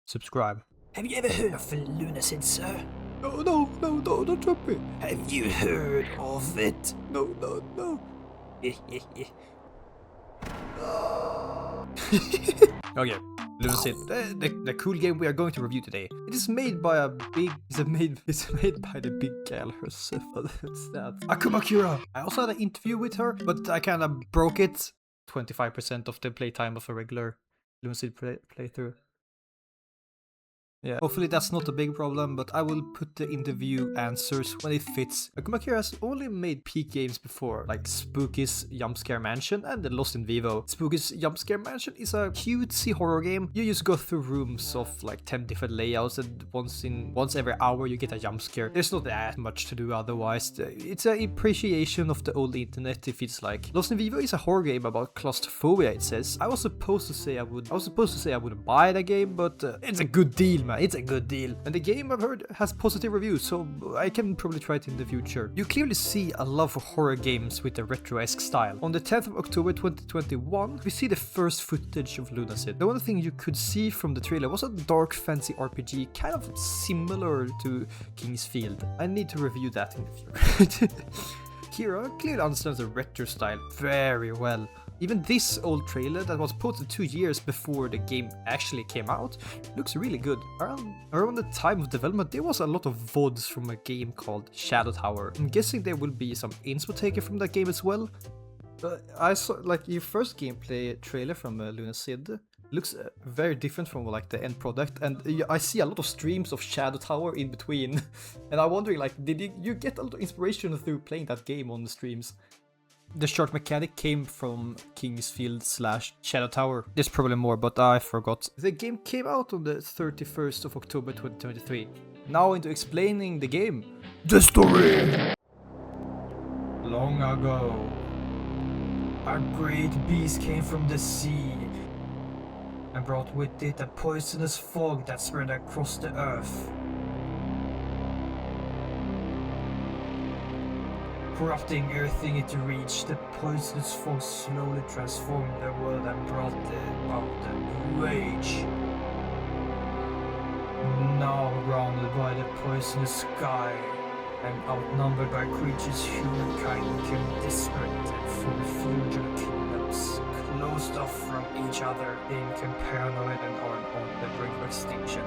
subscribe. Have you ever heard of Lunacid, sir? No, don't drop me. Have you heard of it? No. Okay, Lunacid, the cool game we are going to review today. It is made by it's made by the big gal herself. What's that? Akuma. I also had an interview with her, but I kind of broke it. 25% of the playtime of a regular Lunacid playthrough. Yeah, hopefully that's not a big problem, but I will put the interview answers when it fits. Akuma has only made peak games before, like Spooky's Jumpscare Mansion and the Lost in Vivo. Spooky's Jumpscare Mansion is a cutesy horror game. You just go through rooms of like 10 different layouts, and once every hour you get a jump scare. There's not that much to do otherwise. It's an appreciation of the old internet, it feels like. Lost in Vivo is a horror game about claustrophobia, it says. I was supposed to say I wouldn't buy the game, but it's a good deal, man. It's a good deal. And the game, I've heard, has positive reviews, so I can probably try it in the future. You clearly see a love for horror games with a retro-esque style. On the 10th of October 2021, we see the first footage of Lunacid. The only thing you could see from the trailer was a dark fantasy RPG, kind of similar to Kingsfield. I need to review that in the future. Kira clearly understands the retro style very well. Even this old trailer that was posted 2 years before the game actually came out looks really good. Around the time of development, there was a lot of VODs from a game called Shadow Tower. I'm guessing there will be some inspo taken from that game as well. I saw like your first gameplay trailer from Lunacid. Looks very different from like the end product, and I see a lot of streams of Shadow Tower in between. And I'm wondering, like, did you get a lot of inspiration through playing that game on the streams? The short mechanic came from Kingsfield/Shadow Tower. There's probably more, but I forgot. The game came out on the 31st of October 2023. Now into explaining the game. The story! Long ago, a great beast came from the sea and brought with it a poisonous fog that spread across the earth. Corrupting everything it reached, the poisonous fog slowly transformed the world and brought about a new age. Now surrounded by the poisonous sky and outnumbered by creatures humankind became desperate and full feudal kingdoms, closed off from each other. They became paranoid and are on the brink of extinction.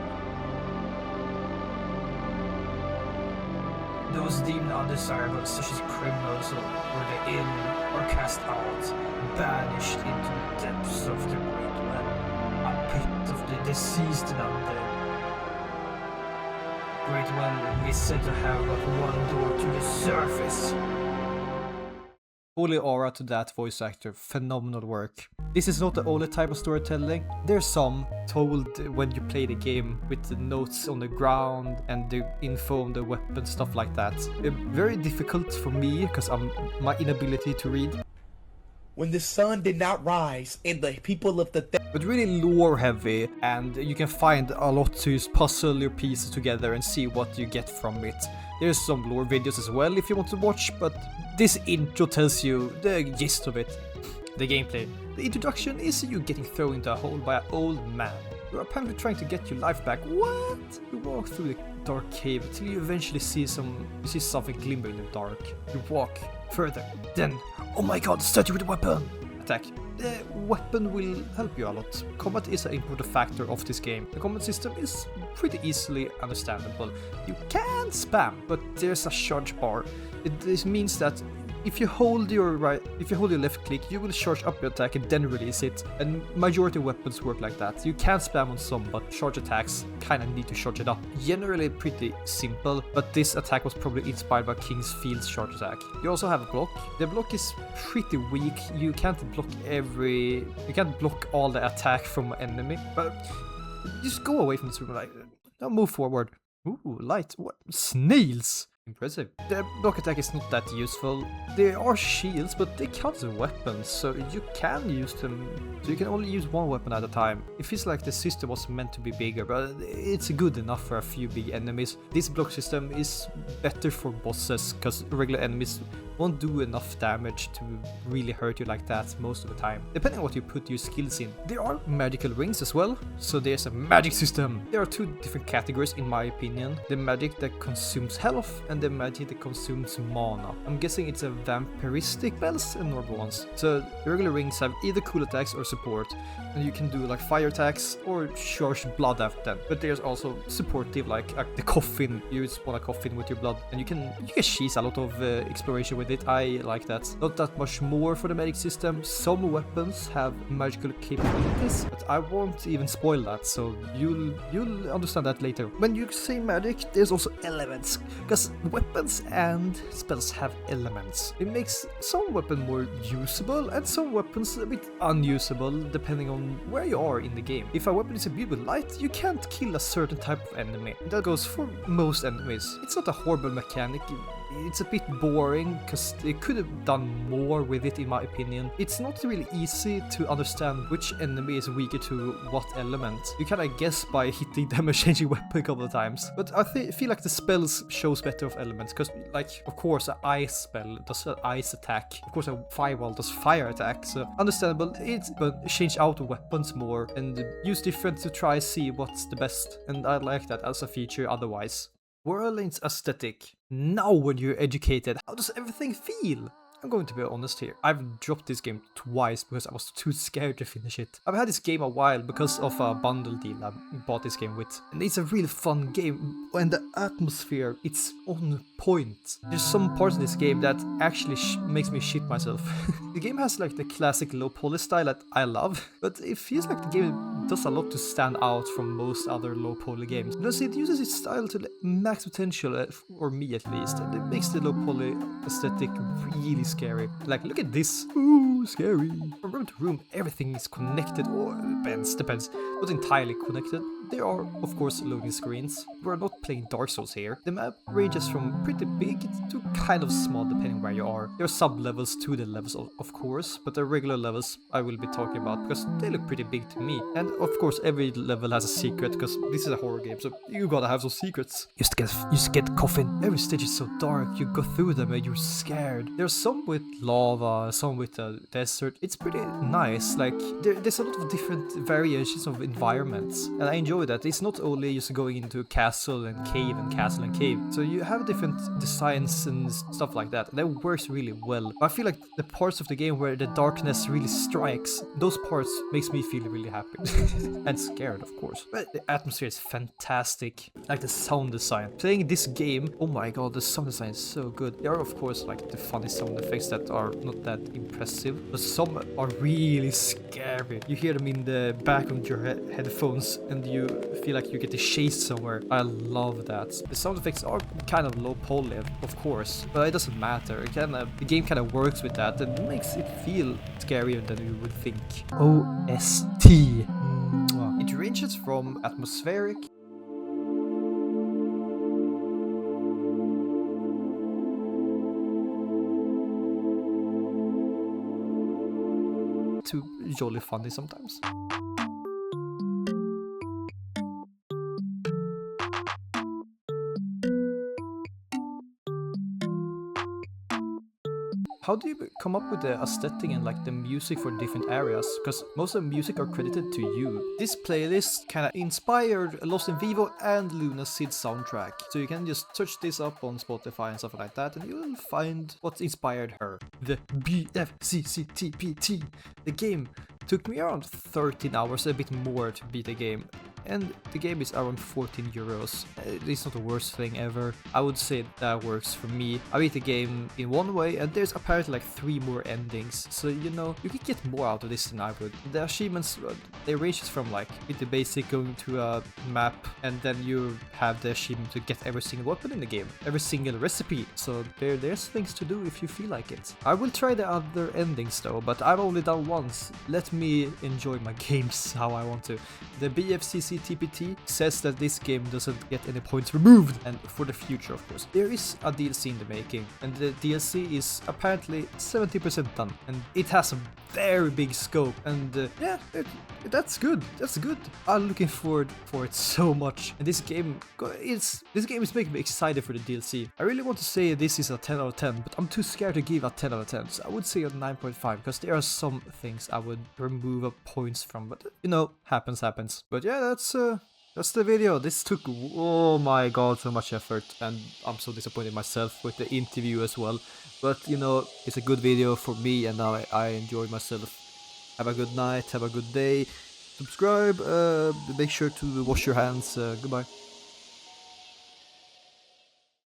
Those deemed undesirable, such as criminals, were the in or cast out, banished into the depths of the great well, a pit of the deceased and undead. Great well is said to have but one door to the surface. Holy aura to that voice actor, phenomenal work. This is not the only type of storytelling. There's some told when you play the game with the notes on the ground and the info on the weapon, stuff like that. Very difficult for me because my inability to read. When the sun did not rise and the people of the but really lore heavy, and you can find a lot to just puzzle your pieces together and see what you get from it. There's some lore videos as well if you want to watch, but this intro tells you the gist of it. The gameplay. The introduction is you getting thrown into a hole by an old man. You're apparently trying to get your life back. What? You walk through the dark cave until you eventually see something glimmer in the dark. You walk further. Then, oh my god, start you with a weapon! Attack. The weapon will help you a lot. Combat is an important factor of this game. The combat system is pretty easily understandable. You can spam, but there's a charge bar. This means that if you hold your left click, you will charge up your attack and then release it. And majority of weapons work like that. You can spam on some, but charge attacks kind of need to charge it up. Generally pretty simple, but this attack was probably inspired by Kingsfield's charge attack. You also have a block. The block is pretty weak. You can't block all the attack from an enemy, but just go away from this room. Like, now move forward. Ooh, light. What? Snails! Impressive. The block attack is not that useful. There are shields, but they count as weapons, so you can use them. So you can only use one weapon at a time. It feels like the system was meant to be bigger, but it's good enough for a few big enemies. This block system is better for bosses, because regular enemies won't do enough damage to really hurt you like that most of the time, depending on what you put your skills in. There are magical rings as well, so there's a magic system. There are two different categories in my opinion. The magic that consumes health and the magic that consumes mana. I'm guessing it's a vampiristic spells and normal ones. So the regular rings have either cool attacks or support, and you can do like fire attacks or charge blood after them. But there's also supportive like the coffin. You spawn a coffin with your blood, and you can cheese a lot of exploration with it. I like that. Not that much more for the magic system. Some weapons have magical capabilities, but I won't even spoil that, so you'll understand that later. When you say magic, there's also elements, because weapons and spells have elements. It makes some weapon more usable and some weapons a bit unusable depending on where you are in the game. If a weapon is imbued with light, you can't kill a certain type of enemy. That goes for most enemies. It's not a horrible mechanic. It's a bit boring because they could have done more with it in my opinion. It's not really easy to understand which enemy is weaker to what element. You kinda guess by hitting them and changing weapon a couple of times. But I feel like the spells shows better of elements, because like of course an ice spell does an ice attack. Of course a fireball does fire attack, so understandable. But change out the weapons more and use different to try see what's the best. And I like that as a feature otherwise. Whirling's aesthetic. Now when you're educated, how does everything feel? I'm going to be honest here. I've dropped this game twice because I was too scared to finish it. I've had this game a while because of a bundle deal I bought this game with. And it's a really fun game, and the atmosphere, it's on point. There's some parts in this game that actually makes me shit myself. The game has like the classic low poly style that I love, but it feels like the game does a lot to stand out from most other low poly games. Because it uses its style to the max potential, for me at least, and it makes the low poly aesthetic really scary. Like, look at this. Ooh, scary. From room to room, everything is connected, or depends. Not entirely connected. There are, of course, loading screens. We're not playing Dark Souls here. The map ranges from pretty big to kind of small depending where you are. There are sub-levels to the levels, of course, but the regular levels I will be talking about because they look pretty big to me. And of course, every level has a secret because this is a horror game, so you gotta have some secrets. You just get coffin. Every stage is so dark, you go through them and you're scared. There's some with lava, some with a desert. It's pretty nice. Like, there's a lot of different variations of environments, and I enjoy that. It's not only just going into castle and cave and castle and cave. So you have different designs and stuff like that. That works really well. I feel like the parts of the game where the darkness really strikes, those parts makes me feel really happy. And scared, of course. But the atmosphere is fantastic. Like the sound design. Playing this game, oh my god, the sound design is so good. There are of course like the funny sound effects that are not that impressive, but some are really scary. You hear them in the back of your headphones and you feel like you get chased somewhere. I love that. The sound effects are kind of low poly, of course, but it doesn't matter. The game kind of works with that and makes it feel scarier than you would think. OST. It ranges from atmospheric to jolly funny sometimes. How do you come up with the aesthetic and like the music for different areas? Because most of the music are credited to you. This playlist kind of inspired Lost in Vivo and Lunacid soundtrack. So you can just search this up on Spotify and stuff like that and you'll find what inspired her. The BFCCTPT. The game took me around 13 hours, a bit more to beat the game. And the game is around 14 euros. It's not the worst thing ever. I would say that works for me. I beat the game in one way and there's apparently like 3 more endings. So you know, you can get more out of this than I would. The achievements, they ranges from like with the basic going to a map and then you have the achievement to get every single weapon in the game. Every single recipe. So there's things to do if you feel like it. I will try the other endings though, but I've only done once. Let me enjoy my games how I want to. The BFCCTPT says that this game doesn't get any points removed, and for the future of course. There is a DLC in the making, and the DLC is apparently 70% done, and it has a very big scope, and yeah, that's good. That's good. I'm looking forward for it so much. And this game is making me excited for the DLC. I really want to say this is a 10 out of 10, but I'm too scared to give a 10 out of 10. So I would say a 9.5 because there are some things I would remove points from, but you know, happens. But yeah, that's the video. This took, oh my god, so much effort, and I'm so disappointed myself with the interview as well. But you know, it's a good video for me, and now I enjoyed myself. Have a good night, have a good day. Subscribe, make sure to wash your hands. Goodbye.